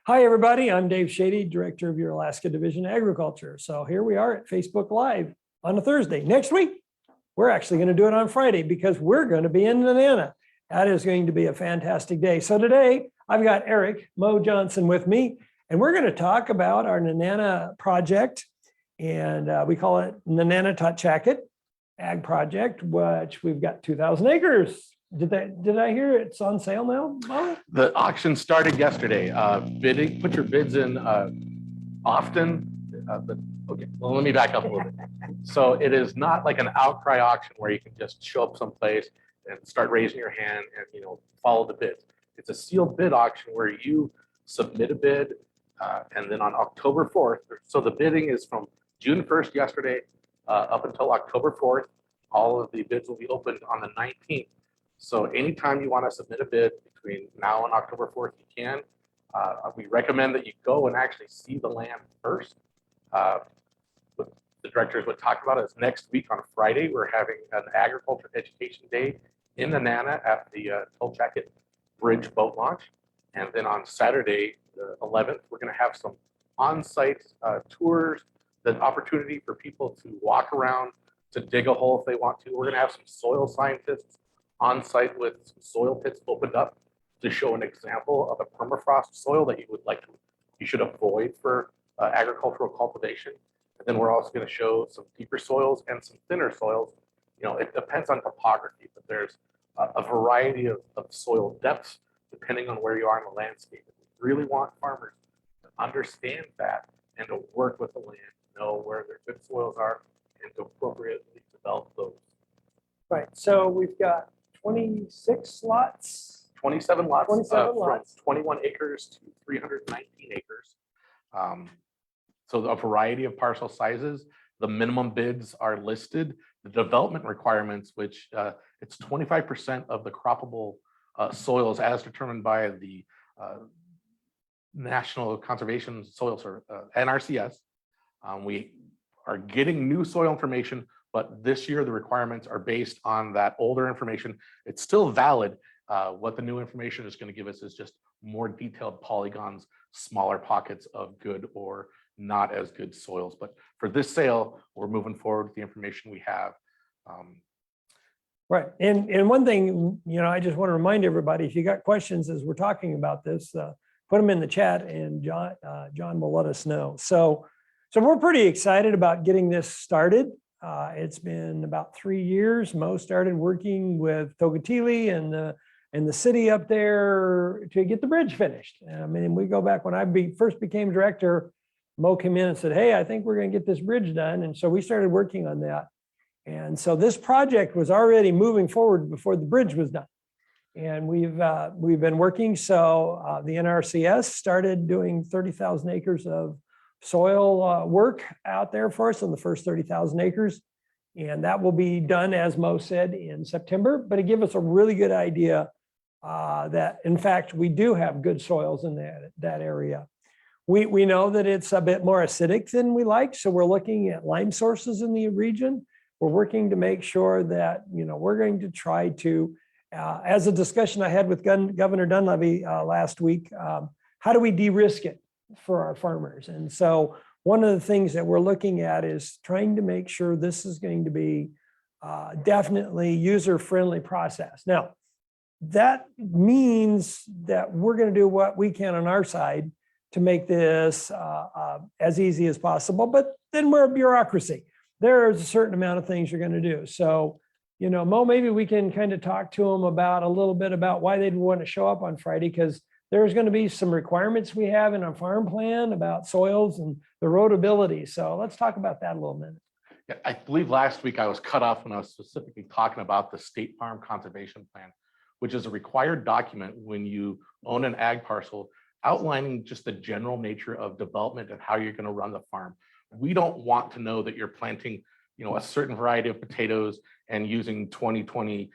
Hi, everybody. I'm Dave Schade, Director of your Alaska Division of Agriculture. So here we are at Facebook Live on a Thursday. Next week, we're actually going to do it on Friday because we're going to be in Nenana. That is going to be a fantastic day. So today, I've got Erik Mo Johnson with me, and we're going to talk about our Nenana project, and we call it Nenana Totchaket Ag Project, which we've got 2,000 acres. Did I hear it's on sale now, Mo? The auction started yesterday. Bidding, put your bids in often. Okay, well, let me back up a little bit. So it is not like an outcry auction where you can just show up someplace and start raising your hand and follow the bids. It's a sealed bid auction where you submit a bid, and then on October 4th. So the bidding is from June 1st yesterday up until October 4th. All of the bids will be opened on the 19th. So anytime you want to submit a bid between now and October 4th, you can. We recommend that you go and actually see the land first. What the directors would talk about is next week on Friday, we're having an agriculture education day in Nenana at the Totchaket Bridge boat launch. And then on Saturday, the 11th, we're going to have some on-site tours, the opportunity for people to walk around, to dig a hole if they want to. We're going to have some soil scientists on site with some soil pits opened up to show an example of a permafrost soil that you should avoid for agricultural cultivation. And then we're also going to show some deeper soils and some thinner soils. It depends on topography, but there's a variety of soil depths depending on where you are in the landscape. We really want farmers to understand that and to work with the land, know where their good soils are, and to appropriately develop those. Right. So we've got 26 lots. 27 lots, 27 lots. From 21 acres to 319 acres. So a variety of parcel sizes. The minimum bids are listed. The development requirements, which it's 25% of the croppable soils as determined by the National Conservation Soil Service, NRCS. We are getting new soil information, but this year the requirements are based on that older information. It's still valid. What the new information is going to give us is just more detailed polygons, smaller pockets of good or not as good soils. But for this sale, we're moving forward with the information we have. Right. And one thing, I just want to remind everybody, if you got questions as we're talking about this, put them in the chat and John will let us know. So we're pretty excited about getting this started. It's been about 3 years. Mo started working with Totchaket and the city up there to get the bridge finished. I mean, we go back when I first became director, Mo came in and said, "Hey, I think we're going to get this bridge done." And so we started working on that. And so this project was already moving forward before the bridge was done. And we've been working. So the NRCS started doing 30,000 acres of soil work out there for us on the first 30,000 acres. And that will be done, as Mo said, in September. But it gives us a really good idea that, in fact, we do have good soils in that area. We know that it's a bit more acidic than we like. So we're looking at lime sources in the region. We're working to make sure that, we're going to try to, as a discussion I had with Governor Dunleavy last week, how do we de-risk it for our farmers? And so one of the things that we're looking at is trying to make sure this is going to be definitely user-friendly process. Now, that means that we're going to do what we can on our side to make this as easy as possible, but then we're a bureaucracy. There's a certain amount of things you're going to do. So, Mo, maybe we can kind of talk to them about a little bit about why they'd want to show up on Friday, because there's going to be some requirements we have in our farm plan about soils and the roadability. So let's talk about that a little bit. Yeah, I believe last week I was cut off when I was specifically talking about the State Farm Conservation Plan, which is a required document when you own an ag parcel outlining just the general nature of development and how you're going to run the farm. We don't want to know that you're planting, a certain variety of potatoes and using 2020,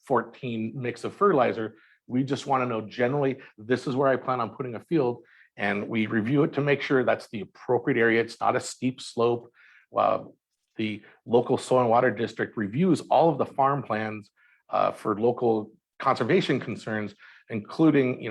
14 mix of fertilizer. We just want to know generally, this is where I plan on putting a field, and we review it to make sure that's the appropriate area. It's not a steep slope. The local soil and water district reviews all of the farm plans for local conservation concerns, including,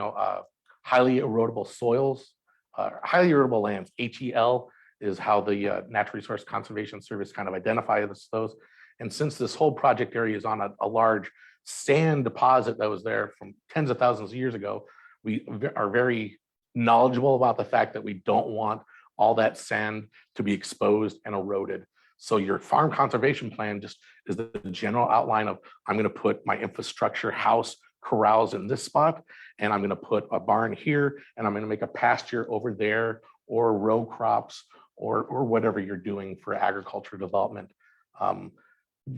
highly erodible soils, highly erodible lands. HEL is how the Natural Resource Conservation Service kind of identifies those. And since this whole project area is on a large sand deposit that was there from tens of thousands of years ago, we are very knowledgeable about the fact that we don't want all that sand to be exposed and eroded. So your farm conservation plan just is the general outline of, I'm going to put my infrastructure, house, corrals in this spot, and I'm going to put a barn here, and I'm going to make a pasture over there, or row crops, or whatever you're doing for agriculture development.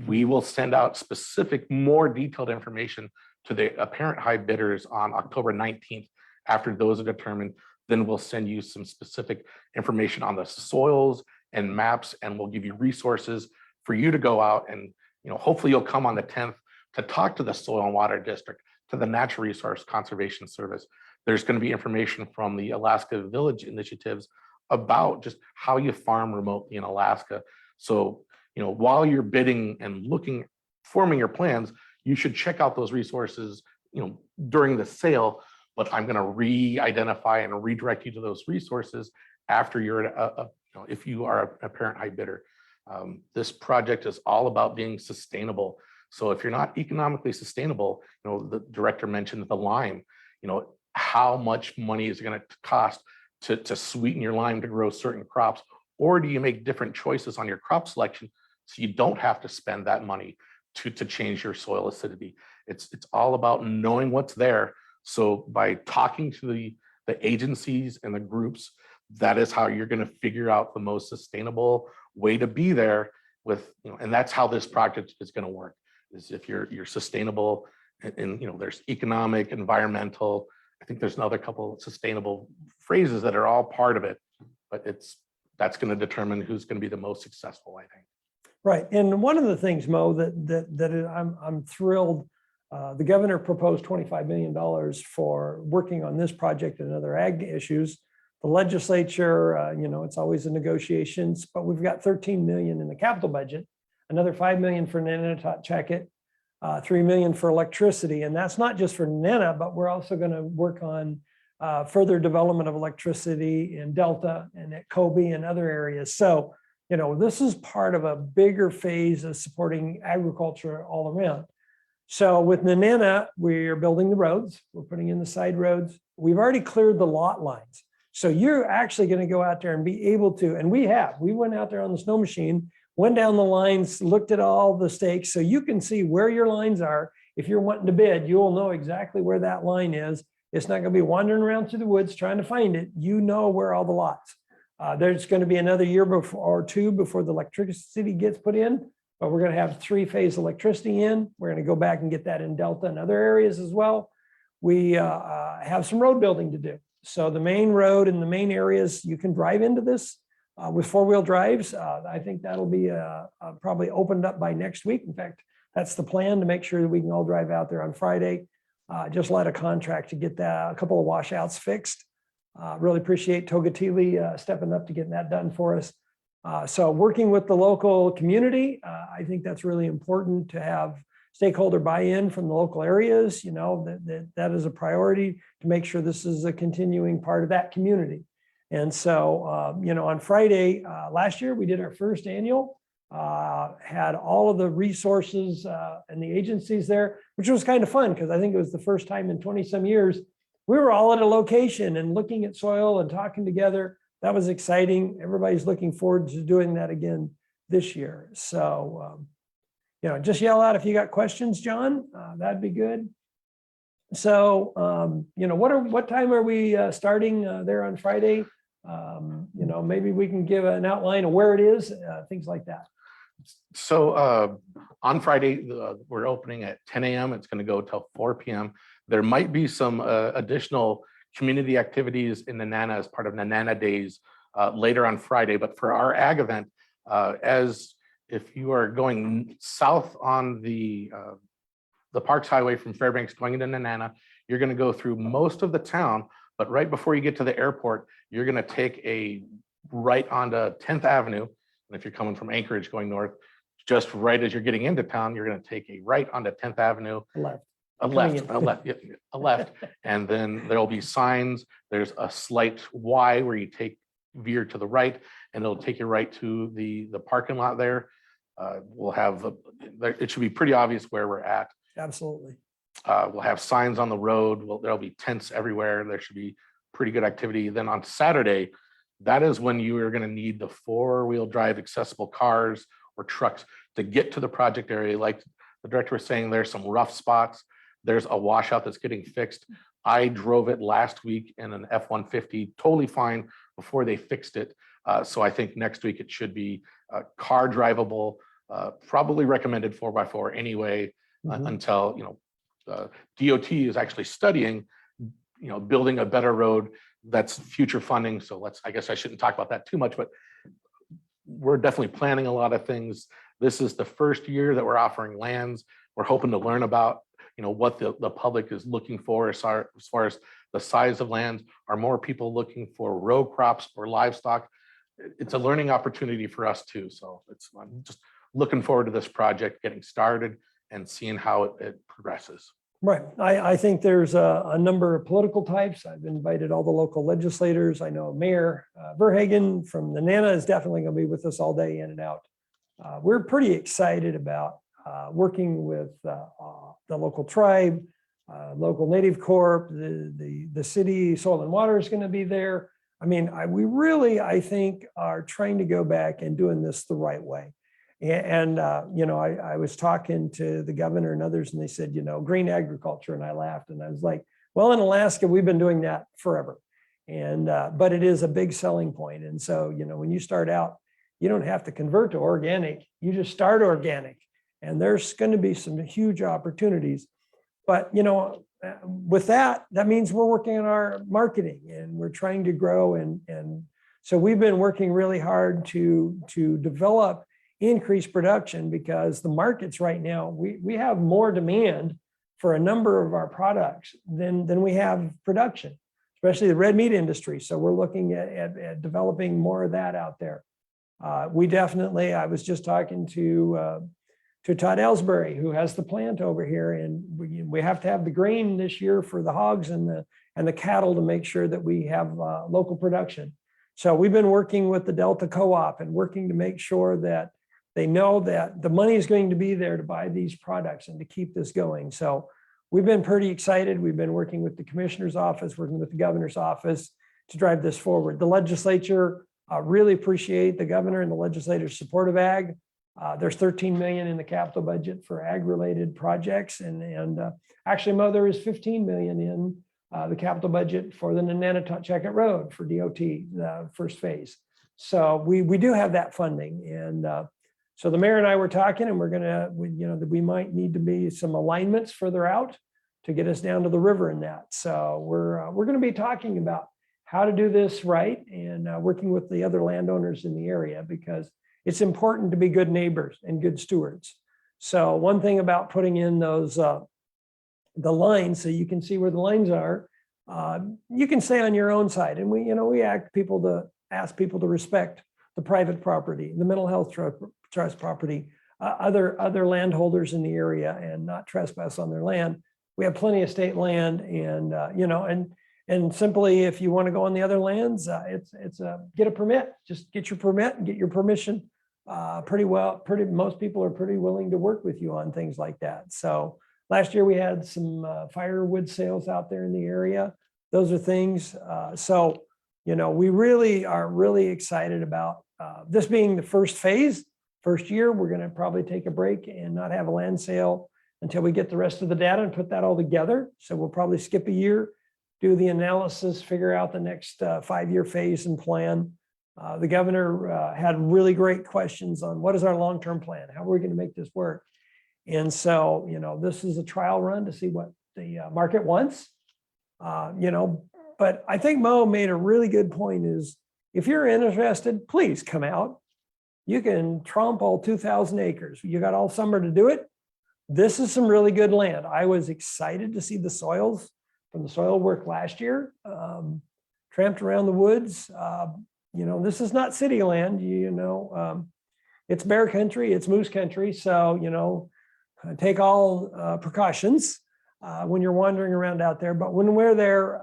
We will send out specific, more detailed information to the apparent high bidders on October 19th. After those are determined, then we'll send you some specific information on the soils and maps, and we'll give you resources for you to go out and, hopefully you'll come on the 10th to talk to the Soil and Water District, to the Natural Resource Conservation Service. There's going to be information from the Alaska Village initiatives about just how you farm remotely in Alaska. So, while you're bidding and forming your plans, you should check out those resources, during the sale, but I'm going to re-identify and redirect you to those resources after you're if you are a parent high bidder. This project is all about being sustainable. So if you're not economically sustainable, the director mentioned the lime, how much money is it going to cost to sweeten your lime to grow certain crops? Or do you make different choices on your crop selection so you don't have to spend that money to change your soil acidity? It's all about knowing what's there. So by talking to the agencies and the groups, that is how you're going to figure out the most sustainable way to be there with, and that's how this project is going to work, is if you're sustainable and there's economic, environmental, I think there's another couple of sustainable phrases that are all part of it, but that's going to determine who's going to be the most successful, I think. Right. And one of the things, Mo, I'm thrilled, the governor proposed $25 million for working on this project and other ag issues. The legislature, it's always in negotiations, but we've got 13 million in the capital budget, another 5 million for Nenana, Totchaket, 3 million for electricity. And that's not just for Nenana, but we're also going to work on further development of electricity in Delta and at Kobe and other areas. So, this is part of a bigger phase of supporting agriculture all around. So with Nenana, we're building the roads, we're putting in the side roads. We've already cleared the lot lines. So you're actually going to go out there and be able to, and we went out there on the snow machine, went down the lines, looked at all the stakes, so you can see where your lines are. If you're wanting to bid, you'll know exactly where that line is. It's not going to be wandering around through the woods trying to find it. You know where all the lots. There's going to be another year or two before the electricity gets put in, but we're going to have 3-phase electricity in. We're going to go back and get that in Delta and other areas as well. We have some road building to do. So the main road and the main areas, you can drive into this with 4-wheel drives. I think that'll be probably opened up by next week. In fact, that's the plan, to make sure that we can all drive out there on Friday. Just let a contract to get that, a couple of washouts fixed. Really appreciate Togatili stepping up to getting that done for us. So working with the local community, I think that's really important to have stakeholder buy-in from the local areas. That is a priority to make sure this is a continuing part of that community. And so, on Friday last year, we did our first annual, had all of the resources and the agencies there, which was kind of fun because I think it was the first time in 20 some years we were all at a location and looking at soil and talking together. That was exciting. Everybody's looking forward to doing that again this year. So, just yell out if you got questions, John. That'd be good. So, what time are we starting there on Friday? Maybe we can give an outline of where it is, things like that. So on Friday, we're opening at 10 a.m. It's going to go till 4 p.m. There might be some additional community activities in Nenana as part of Nenana Days later on Friday. But for our ag event, as if you are going south on the Parks Highway from Fairbanks going into Nenana, you're going to go through most of the town. But right before you get to the airport, you're going to take a right onto 10th Avenue. And if you're coming from Anchorage going north, just right as you're getting into town, you're going to take a right onto 10th Avenue. Left. A Coming left, in. a left, yeah, a left, and then there'll be signs. There's a slight Y where you veer to the right, and it'll take you right to the parking lot there. We'll have, it should be pretty obvious where we're at. Absolutely. We'll have signs on the road. There'll be tents everywhere. There should be pretty good activity. Then on Saturday, that is when you are going to need the four-wheel drive accessible cars or trucks to get to the project area. Like the director was saying, there's some rough spots. There's a washout that's getting fixed. I drove it last week in an F-150, totally fine before they fixed it. So I think next week it should be car drivable, probably recommended 4x4 anyway, until, DOT is actually studying, building a better road that's future funding. So I guess I shouldn't talk about that too much, but we're definitely planning a lot of things. This is the first year that we're offering lands. We're hoping to learn about what the public is looking for as far as the size of lands. Are more people looking for row crops or livestock? It's a learning opportunity for us too. So I'm just looking forward to this project getting started and seeing how it progresses. Right. I think there's a number of political types. I've invited all the local legislators. I know Mayor Verhagen from Nenana is definitely going to be with us all day in and out. We're pretty excited about working with the local tribe, local Native Corp, the city Soil and Water is going to be there. I mean, we really, I think, are trying to go back and doing this the right way. And I was talking to the governor and others, and they said, green agriculture, and I laughed, and I was like, well, in Alaska, we've been doing that forever, and but it is a big selling point. And so, when you start out, you don't have to convert to organic; you just start organic. And there's going to be some huge opportunities. But, with that means we're working on our marketing and we're trying to grow. And so we've been working really hard to develop increased production, because the markets right now, we have more demand for a number of our products than we have production, especially the red meat industry. So we're looking at developing more of that out there. We definitely, I was just talking to Todd Ellsbury, who has the plant over here, and we have to have the grain this year for the hogs and the cattle to make sure that we have local production. So we've been working with the Delta Co-op and working to make sure that they know that the money is going to be there to buy these products and to keep this going. So we've been pretty excited. We've been working with the commissioner's office, working with the governor's office to drive this forward. The legislature really appreciate the governor and the legislature's support of ag. There's 13 million in the capital budget for ag-related projects, and actually, Mo, there is 15 million in the capital budget for the Nenana Totchaket Road for DOT, the first phase. So we do have that funding, and so the mayor and I were talking, and we're gonna, that we might need to be some alignments further out to get us down to the river in that. So we're going to be talking about how to do this right, and working with the other landowners in the area, because it's important to be good neighbors and good stewards. So one thing about putting in those the lines, so you can see where the lines are, you can stay on your own side, and we ask people to respect the private property, the mental health trust property, other landholders in the area, and not trespass on their land. We have plenty of state land, and and simply, if you want to go on the other lands, get a permit. Just get your permit and get your permission. Most people are pretty willing to work with you on things like that. So last year we had some firewood sales out there in the area. Those are things. So we really are really excited about this being the first phase. First year, we're going to probably take a break and not have a land sale until we get the rest of the data and put that all together. So we'll probably skip a year, do the analysis, figure out the next 5-year phase and plan. The governor had really great questions on what is our long-term plan? How are we going to make this work? And so, this is a trial run to see what the market wants. But I think Mo made a really good point is, if you're interested, please come out. You can tromp all 2,000 acres. You got all summer to do it. This is some really good land. I was excited to see the soils from the soil work last year. Tramped around the woods. This is not city land, it's bear country, it's moose country. So, take all precautions. when you're wandering around out there. But when we're there,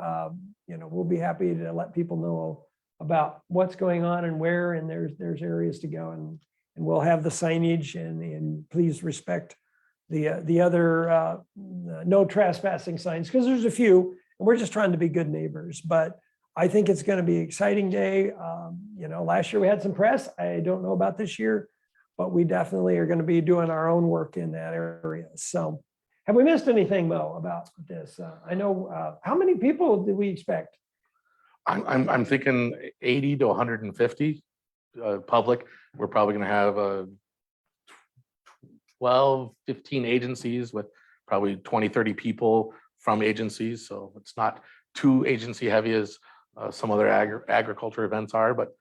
we'll be happy to let people know about what's going on and where, and there's areas to go, and we'll have the signage, and please respect the other no trespassing signs, because there's a few, and we're just trying to be good neighbors. But I think it's going to be an exciting day. Last year we had some press. I don't know about this year, but we definitely are going to be doing our own work in that area. So have we missed anything, Mo, about this? I know, how many people do we expect? I'm thinking 80 to 150 public. We're probably going to have 12, 15 agencies with probably 20, 30 people from agencies. So it's not too agency heavy as some other agriculture events are, but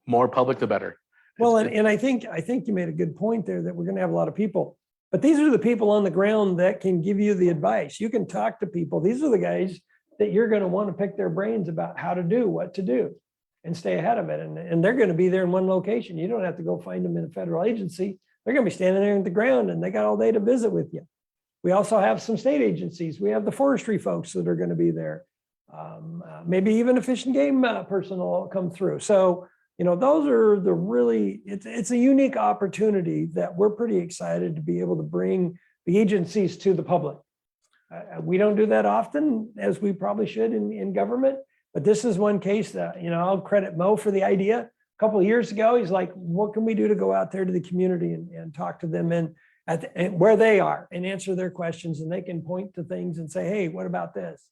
more public, the better. Well, and I think you made a good point there, that we're going to have a lot of people, but these are the people on the ground that can give you the advice. You can talk to people. These are the guys that you're going to want to pick their brains about how to do, what to do, and stay ahead of it. And they're going to be there in one location. You don't have to go find them in a federal agency. They're going to be standing there on the ground, and they got all day to visit with you. We also have some state agencies. We have the forestry folks that are going to be there. Maybe even a fish and game person will come through. So, those are the really, it's a unique opportunity that we're pretty excited to be able to bring the agencies to the public. We don't do that often, as we probably should in government, but this is one case that, I'll credit Mo for the idea. A couple of years ago, he's like, what can we do to go out there to the community and talk to them and where they are and answer their questions, and they can point to things and say, hey, what about this?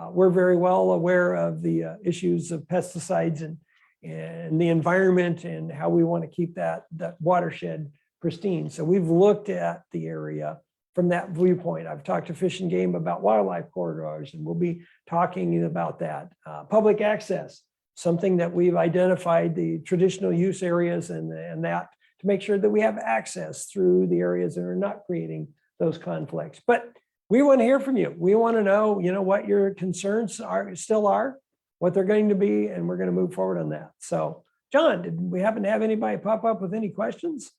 We're very well aware of the issues of pesticides and the environment, and how we want to keep that watershed pristine. So we've looked at the area from that viewpoint. I've talked to Fish and Game about wildlife corridors, and we'll be talking about that. Public access, something that we've identified the traditional use areas and that to make sure that we have access through the areas that are not creating those conflicts. But we want to hear from you. We want to know, what your concerns still are, what they're going to be, and we're going to move forward on that. So, John, did we happen to have anybody pop up with any questions?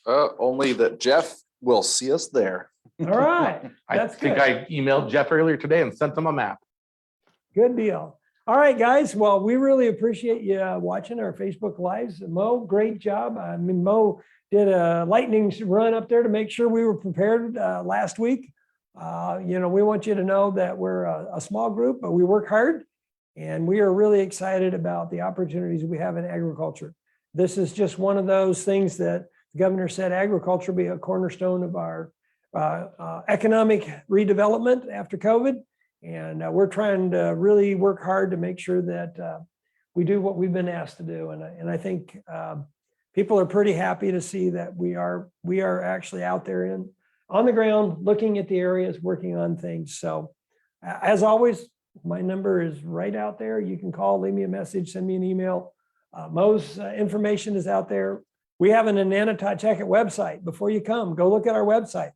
Only that Jeff will see us there. All right. That's I think good. I emailed Jeff earlier today and sent him a map. Good deal. All right, guys. Well, we really appreciate you watching our Facebook Lives. Mo, great job. I mean, Mo did a lightning run up there to make sure we were prepared last week. We want you to know that we're a small group, but we work hard, and we are really excited about the opportunities we have in agriculture. This is just one of those things that the governor said agriculture will be a cornerstone of our economic redevelopment after COVID. And we're trying to really work hard to make sure that we do what we've been asked to do. And I think people are pretty happy to see that we are actually out there on the ground, looking at the areas, working on things. So as always, my number is right out there. You can call, leave me a message, send me an email. Mo's information is out there. We have an Nenana Totchaket website. Before you come, go look at our website.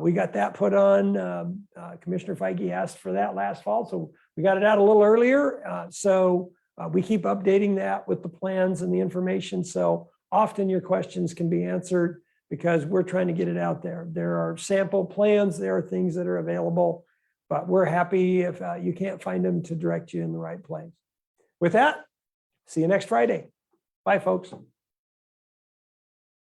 We got that put on. Commissioner Feige asked for that last fall, so we got it out a little earlier. So we keep updating that with the plans and the information. So often your questions can be answered because we're trying to get it out there. There are sample plans, there are things that are available, but we're happy if you can't find them to direct you in the right place. With that, see you next Friday. Bye, folks.